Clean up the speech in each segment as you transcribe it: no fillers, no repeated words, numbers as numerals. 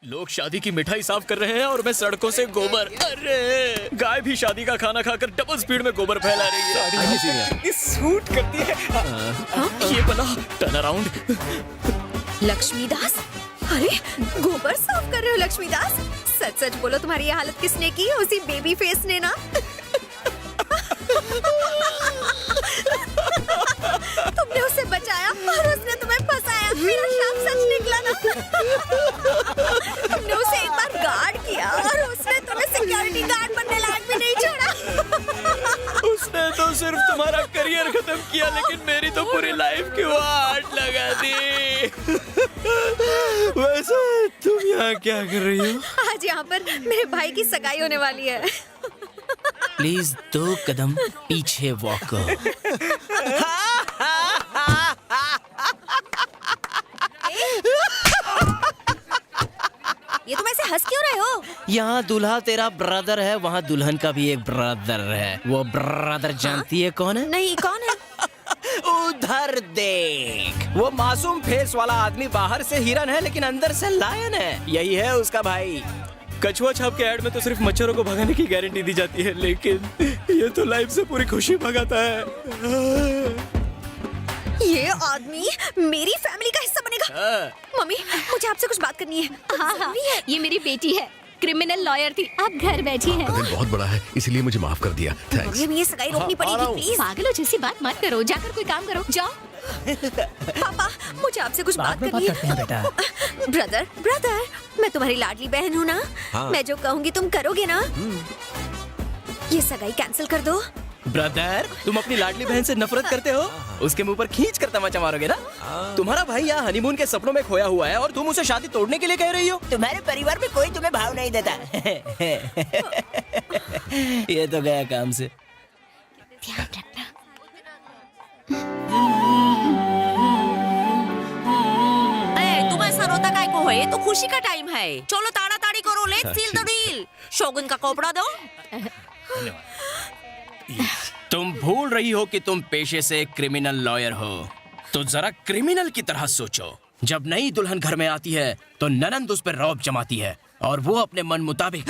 लोग शादी की मिठाई साफ कर रहे हैं और मैं सड़कों से गोबर। अरे गाय भी शादी का खाना खाकर डबल स्पीड में गोबर फैला रही है। इतनी सूट करती है। ये बना टर्न अराउंड। लक्ष्मीदास, अरे गोबर साफ कर रहे हो लक्ष्मीदास? सच सच बोलो, तुम्हारी ये हालत किसने की? उसी बेबी फेस ने ना? तुमने उसे बचाया और उसने तुम्हें फंसाया। मेरा शाप सच निकला ना? तुमने उसे एक बार गार्ड किया और उसने तुम्हें सिक्योरिटी गार्ड बनने लायक भी नहीं छोड़ा। उसने तो सिर्फ तुम्हारा करियर खत्म किया, लेकिन मेरी तो पूरी लाइफ की वाट लगा दी। वैसे तुम यहाँ क्या कर रही हो? आज यहाँ पर मेरे भाई की सगाई होने वाली है। प्लीज 2 कदम पीछे वॉक करो। ये तुम ऐसे हंस क्यों रहे हो? यहाँ दूल्हा तेरा ब्रदर है, वहाँ दुल्हन का भी एक ब्रदर है। वो ब्रदर जानती है कौन है? नहीं, कौन है? उधर देख, वो मासूम फेस वाला आदमी बाहर से हिरन है लेकिन अंदर से लायन है। यही है उसका भाई। कछुआ छाप के ऐड में तो सिर्फ मच्छरों को भगाने की गारंटी दी जाती है, लेकिन ये तो लाइफ से पूरी खुशी भगाता है। ये आदमी मेरी फैमिली का हिस्सा बनेगा। मम्मी, मुझे आपसे कुछ बात करनी है। हाँ, ये मेरी बेटी है, क्रिमिनल लॉयर थी, आप घर बैठी हैं। दिल बहुत बड़ा है, इसलिए मुझे माफ कर दिया। थैंक्स। मम्मी, हमें ये सगाई रोकनी पड़ेगी, प्लीज। पागलों जैसी बात मत करो, जाकर कोई काम करो, जाओ। पापा, मुझे आपसे कुछ बात करनी है। बेटा। ब्रदर, मैं तुम्हारी लाडली बहन हूँ ना? हाँ। मैं जो कहूँगी तुम करोगे ना? ये सगाई कैंसिल कर दो। ब्रदर, तुम अपनी लाडली बहन से नफरत करते हो? उसके मुंह पर खींच कर तमाचा मारोगे ना? तुम्हारा भाई यहाँ हनीमून के सपनों में खोया हुआ है और तुम उसे शादी तोड़ने के लिए कह रही हो? तुम्हारे परिवार में कोई तुम्हें भाव नहीं देता। ये तो गया काम से। ध्यान रखना। तुम ऐसा रोता काय को है? ये तो खुशी का टाइम है। चलो ताड़ाताड़ी करो, let's seal the deal. Shogun का कपड़ा दो। तुम भूल रही हो कि तुम पेशे से क्रिमिनल लॉयर हो, तो जरा क्रिमिनल की तरह सोचो। जब नई दुल्हन घर में आती है तो ननंद उस पर रौब जमाती है और वो अपने मन मुताबिक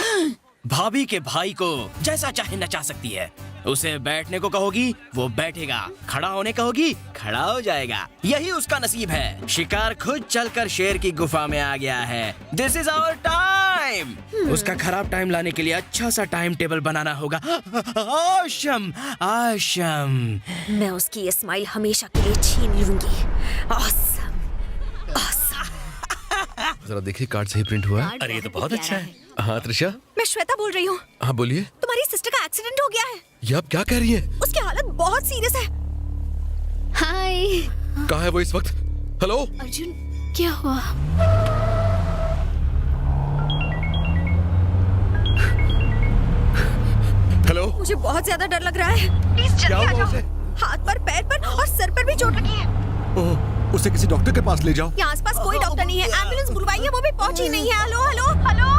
भाभी के भाई को जैसा चाहे नचा सकती है। उसे बैठने को कहोगी, वो बैठेगा। खड़ा होने कहोगी, खड़ा हो जाएगा। यही उसका नसीब है। शिकार खुद चलकर शेर की गुफा में आ गया है। This is our time. उसका खराब टाइम लाने के लिए अच्छा सा टाइम टेबल बनाना होगा। आशम, आशम। मैं उसकी ये स्माइल हमेशा के लिए छीन लूंगी। Awesome, awesome. जरा देखिए, कार्ड सही प्रिंट हुआ है। अरे ये तो बहुत अच्छा है। हाँ त्रिशा। मैं श्वेता बोल रही हूँ। हाँ बोलिए। तुम्हारी सिस्टर का एक्सीडेंट हो गया है। ये आप क्या कह रही हैं? उसकी हालत बहुत सीरियस है। हाय कहाँ है वो इस वक्त? हेलो। अर्जुन, क्या हुआ? हेलो। मुझे बहुत ज्यादा डर लग रहा है। प्लीज क्या जल्दी आ हुआ जाओ। उसे? हाथ पर, पैर पर और सर पर भी चोट लगी है। ओह, उसे किसी डॉक्टर के पास ले जाओ। यहाँ आसपास कोई डॉक्टर नहीं है। एम्बुलेंस बुलवाइए, वो भी पहुंची नहीं है। Hello, hello, hello.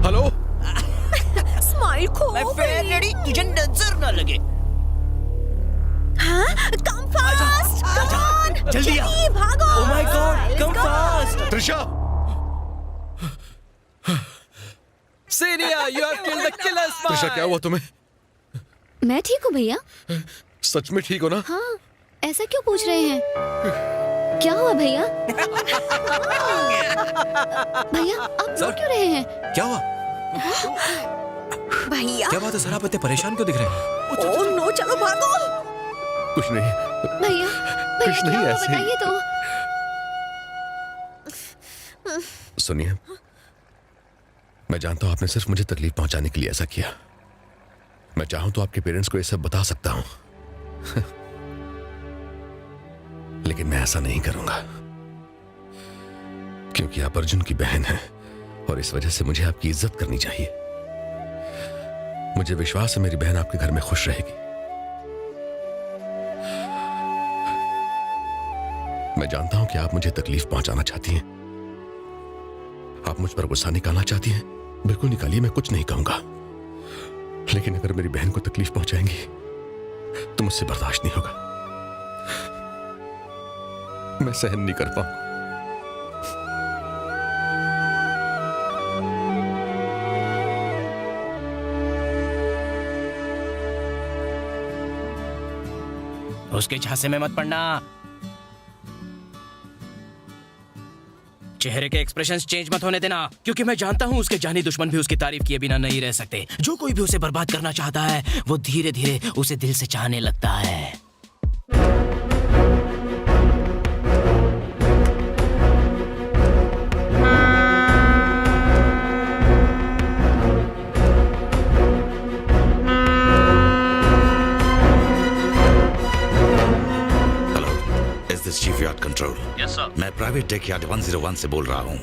Hello. Smile खो लेडी, तुझे नजर न लगे। हाँ, कम फास्ट, कम ऑन, जल्दी आ। भागो। Oh my God, come fast. Trisha. Senior, you have killed the killer's spy. Trisha, क्या हुआ तुम्हें? मैं ठीक हूँ भैया। सच में ठीक हो ना? हाँ, ऐसा क्यों पूछ रहे हैं? क्या हुआ भैया? भैया, आप रो क्यों रहे हैं? क्या हुआ? भैया, क्या बात है सर, आप इतने परेशान क्यों दिख रहे हैं? ओह नो, चलो भागो। कुछ नहीं। भैया, कुछ नहीं, क्या हुआ ऐसे ही। बताइए तो। सुनिए, मैं जानता हूँ आपने सिर्फ मुझे तकलीफ पहुंचाने के लिए ऐसा किया। मैं चाहूं तो आपके पेरेंट्स को ये सब बता सकता हूं। लेकिन मैं ऐसा नहीं करूंगा, क्योंकि आप अर्जुन की बहन हैं और इस वजह से मुझे आपकी इज्जत करनी चाहिए। मुझे विश्वास है मेरी बहन आपके घर में खुश रहेगी। मैं जानता हूं कि आप मुझे तकलीफ पहुंचाना चाहती हैं, आप मुझ पर गुस्सा निकालना चाहती हैं। बिल्कुल निकालिए, मैं कुछ नहीं कहूंगा। लेकिन अगर मेरी बहन को तकलीफ पहुंचाएंगी तो मुझसे बर्दाश्त नहीं होगा। मैं सहन नहीं कर पाऊंगा। उसके झांसे में मत पड़ना। चेहरे के एक्सप्रेशंस चेंज मत होने देना, क्योंकि मैं जानता हूँ उसके जानी दुश्मन भी उसकी तारीफ किए बिना नहीं रह सकते। जो कोई भी उसे बर्बाद करना चाहता है वो धीरे धीरे उसे दिल से चाहने लगता है। Chief yard control. Yes sir. मैं प्राइवेट टेक यार्ड 101 से बोल रहा हूँ।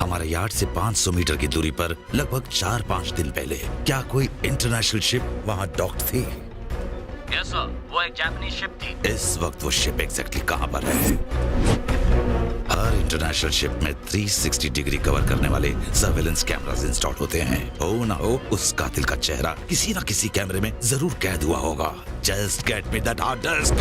हमारे यार्ड से 500 मीटर की दूरी पर लगभग 4-5 दिन पहले क्या कोई इंटरनेशनल शिप वहाँ डॉक्ड थी? यस सर, वो एक जापानीज शिप थी। इस वक्त वो शिप एग्जैक्टली कहाँ पर है? हर इंटरनेशनल शिप में 360 डिग्री कवर करने वाले सर्वेलेंस कैमरास इंस्टॉल होते हैं। हो ना हो उस कातिल का चेहरा किसी ना किसी कैमरे में जरूर कैद हुआ होगा। Just get me that hard disk.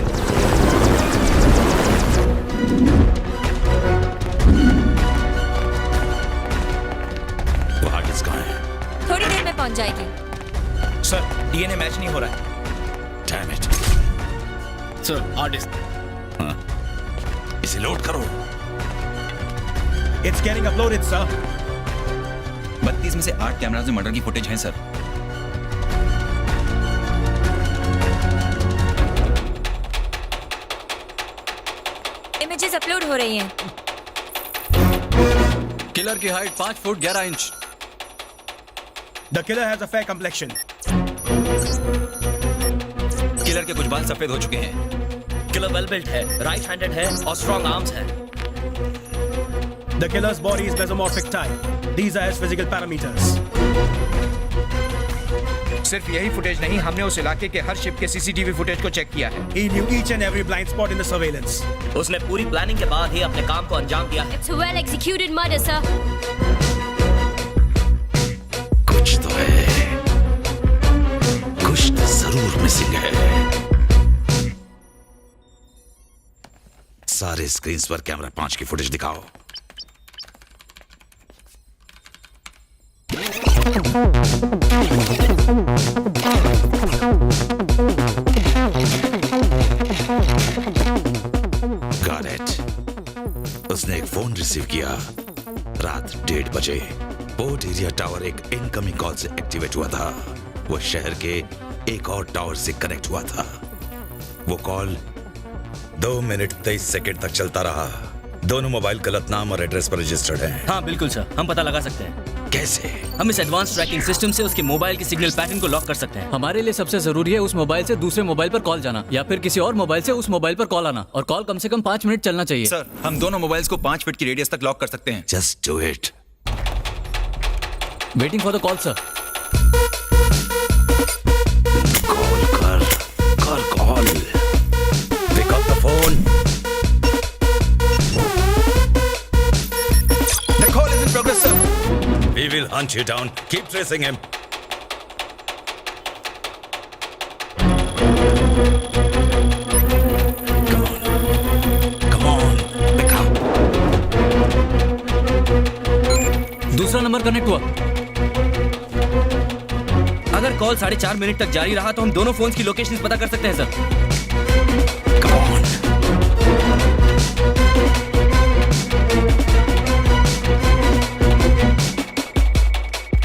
वो हार्ड डिस्क कहाँ है? थोड़ी देर में पहुंच जाएगी। सर, डीएनए मैच नहीं हो रहा है। Damn it. Sir, hard disk. हाँ, इसे लोड करो। It's getting uploaded, sir. 32 में से 8 कैमरास में मर्डर की फुटेज है, सर। इमेजेस अपलोड हो रही हैं। किलर की height 5 foot 11 inch. The killer has a fair complexion. Killer के कुछ बाल सफेद हो चुके हैं। किलर वेल बिल्ट है, राइट हैंडेड है और स्ट्रॉन्ग आर्म्स है। The killer's body is mesomorphic type. These are his physical parameters. सिर्फ यही फुटेज नहीं, हमने उस इलाके के हर शिप के सीसीटीवी फुटेज को चेक किया है। He knew each and every blind spot in the surveillance. उसने पूरी प्लानिंग के बाद ही अपने काम को अंजाम दिया है। It's a well executed murder, sir. कुछ तो है, कुछ तो जरूर मिसिंग है। सारे स्क्रीन पर कैमरा 5 की फुटेज दिखाओ। Got it. उसने एक फोन रिसीव किया रात 1:30 बजे। पोर्ट एरिया टावर एक इनकमिंग कॉल से एक्टिवेट हुआ था। वो शहर के एक और टावर से कनेक्ट हुआ था। वो कॉल 2 मिनट 23 सेकंड तक चलता रहा। दोनों मोबाइल गलत नाम और एड्रेस पर रजिस्टर्ड हैं। हाँ बिल्कुल सर, हम पता लगा सकते हैं। कैसे? हम इस एडवांस ट्रैकिंग सिस्टम से उसके मोबाइल के सिग्नल पैटर्न को लॉक कर सकते हैं। हमारे लिए सबसे जरूरी है उस मोबाइल से दूसरे मोबाइल पर कॉल जाना या फिर किसी और मोबाइल से उस मोबाइल पर कॉल आना, और कॉल कम से कम 5 मिनट चलना चाहिए। सर, हम दोनों मोबाइल्स को 5 फीट की रेडियस तक लॉक कर सकते हैं। Just do it. Waiting for the call sir. Call pick up the phone. The call is in progress, sir. We will hunt you down. Keep tracing him. Come on, pick up. दूसरा number connect हुआ। अगर call 4.5 minute तक जारी रहा तो हम दोनों phones की लोकेशंस पता कर सकते हैं sir. Come on.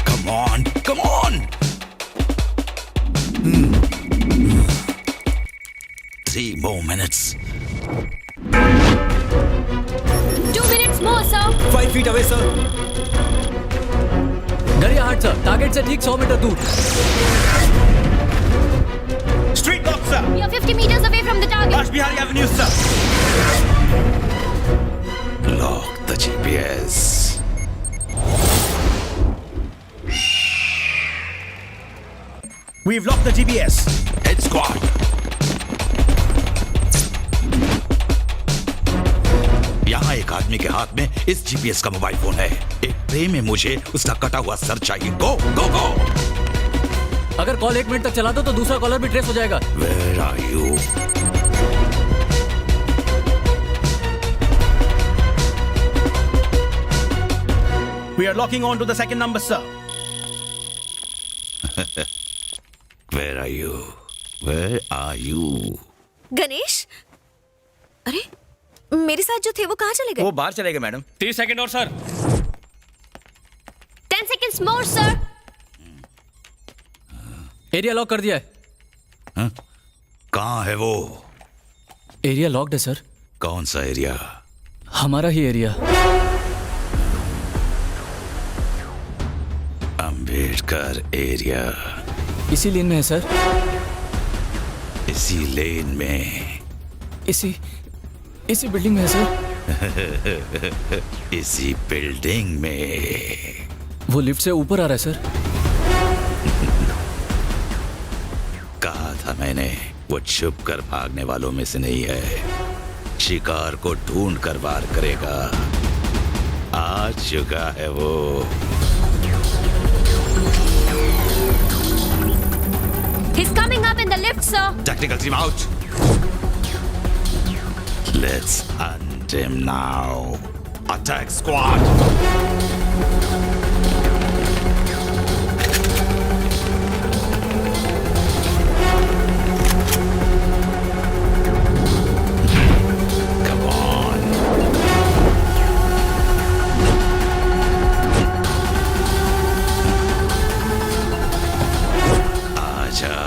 Come on, come on. 3 more minutes. 2 minutes more, sir. 5 feet away, sir. गरिया हाट सर, टारगेट से ठीक 100 मीटर दूर। Street lock, sir. We are 50 meters away from the target. Raj Bihari Avenue, sir. Lock the GPS. We've locked the GPS. Head squad. यहाँ एक आदमी के हाथ में इस जीपीएस का मोबाइल फोन है। एक ट्रे में मुझे उसका कटा हुआ सर चाहिए। गो गो गो। अगर कॉल 1 मिनट तक चला दो तो दूसरा कॉलर भी ट्रेस हो जाएगा। Where are you? We are locking on to the second number, sir. Where are you? Where are you? Ganesh, अरे मेरे साथ जो थे वो कहाँ चले गए? वो बाहर चले गए मैडम। 30 सेकंड और sir. 10 seconds more, sir. Area lock कर दिया है। कहाँ है वो? एरिया लॉक्ड है सर। कौन सा एरिया? हमारा ही एरिया। अंबेडकर एरिया। इसी लेन में है सर। इसी लेन में? इसी बिल्डिंग में है सर। इसी बिल्डिंग में? वो लिफ्ट से ऊपर आ रहा है सर। कहा था मैंने, वो छुप कर भागने वालों में से नहीं है। शिकार को ढूंढ कर वार करेगा। आ चुका है वो। He's coming up in the lift, sir. Tactical team out. Let's hunt him now. Attack squad. Come on. आजा।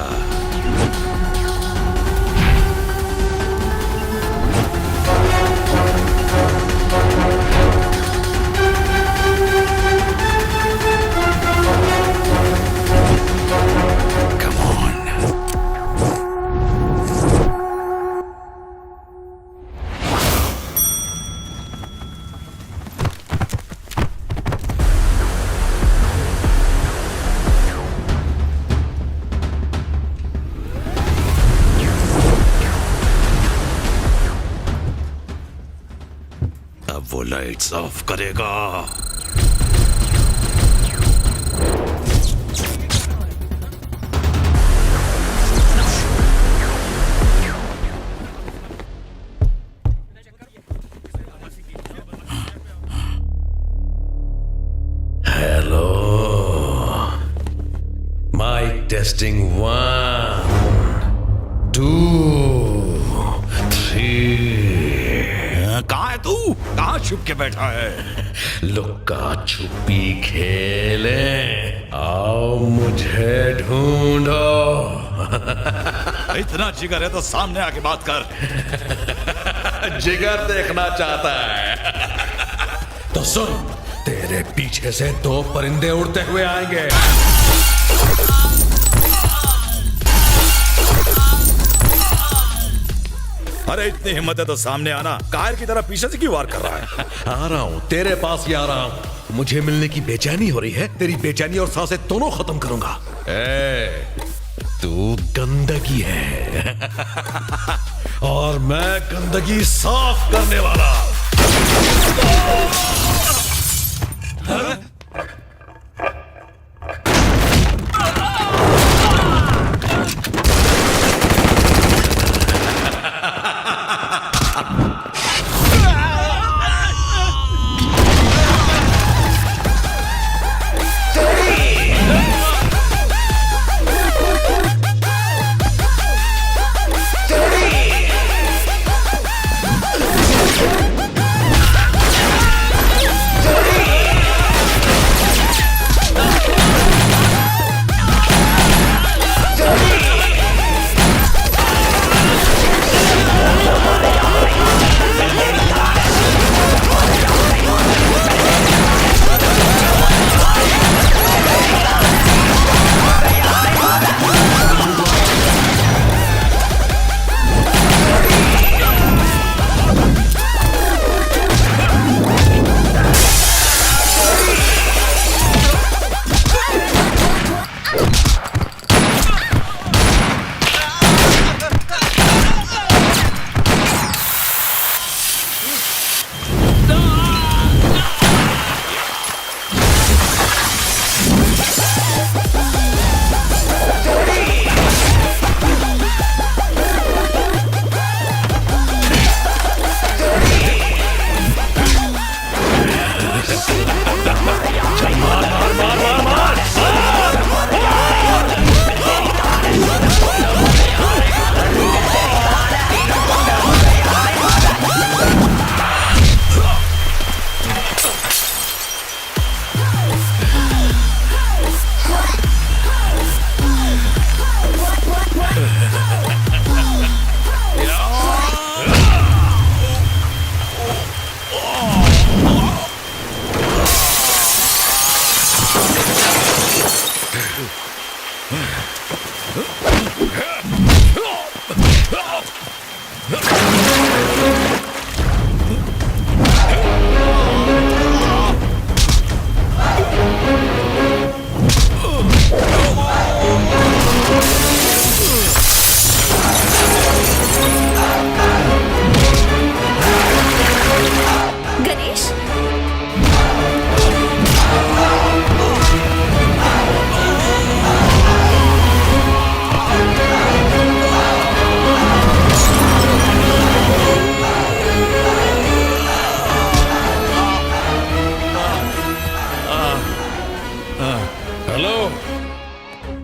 Come on. अब वो लाइट्स ऑफ करेगा। Hello, mic testing 1 2 3। कहाँ है तू? कहाँ छुप के बैठा है? लुक्का छुपी खेले, आओ मुझे ढूंढो। इतना जिगर है तो सामने आके बात कर। जिगर देखना चाहता है तो सुन, तेरे पीछे से 2 परिंदे उड़ते हुए आएंगे। अरे इतनी हिम्मत है तो सामने आना। कायर की तरह पीछे से क्यों वार कर रहा है? आ रहा हूं, तेरे पास ही आ रहा हूं। मुझे मिलने की बेचैनी हो रही है। तेरी बेचैनी और सांसें दोनों खत्म करूंगा। तू गंदगी है और मैं गंदगी साफ करने वाला। गणेश, हेलो,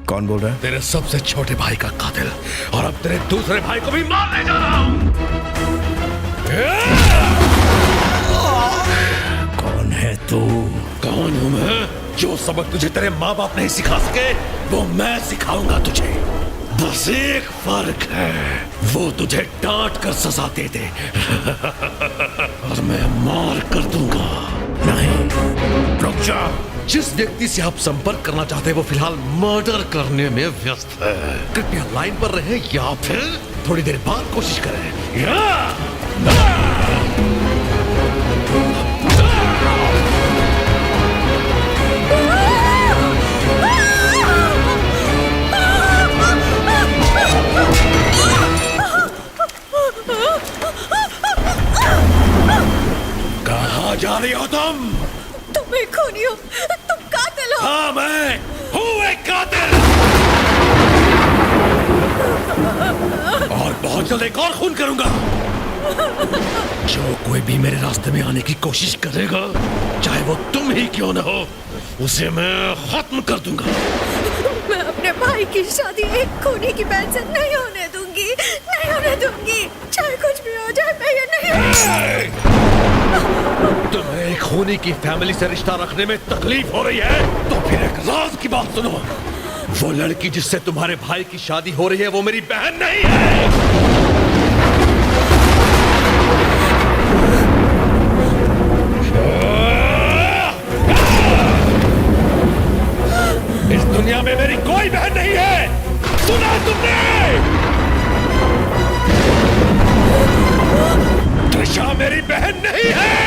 कौन बोल रहा है? तेरे सबसे छोटे भाई का कातिल, और अब तेरे दूसरे भाई को भी मारने जा रहा हूं। कौन है तू? कौन हूं मैं? जो सबक तुझे तेरे माँ बाप नहीं सिखा सके वो मैं सिखाऊंगा तुझे। बस एक फर्क है, वो तुझे डांट कर सजा दे दे और मैं मार कर दूंगा। नहीं, रुक जा। जिस व्यक्ति से आप संपर्क करना चाहते हैं वो फिलहाल मर्डर करने में व्यस्त है। कृपया लाइन पर रहे या फिर थोड़ी देर बाद कोशिश करें। कहाँ जा रही हो तुम? तुम एक खूनी हो, तुम कातिल हो। हाँ, मैं हूँ एक कातिल, और बहुत जल्द एक और खून करूंगा। जो कोई भी मेरे रास्ते में आने की कोशिश करेगा, चाहे वो तुम ही क्यों न हो, उसे मैं खत्म कर दूंगा। मैं अपने भाई की शादी एक खूनी की बहन से नहीं होने दूंगी, नहीं होने दूंगी। चाहे कुछ भी हो जाए, मैं ये नहीं। तुम्हें एक खूनी की फैमिली से रिश्ता रखने में तकलीफ हो रही है तो फिर एक राज की बात सुनो। वो लड़की जिससे तुम्हारे भाई की शादी हो रही है वो मेरी बहन नहीं है। इस दुनिया में मेरी कोई बहन नहीं है, सुना तुमने? त्रिशा मेरी बहन नहीं है।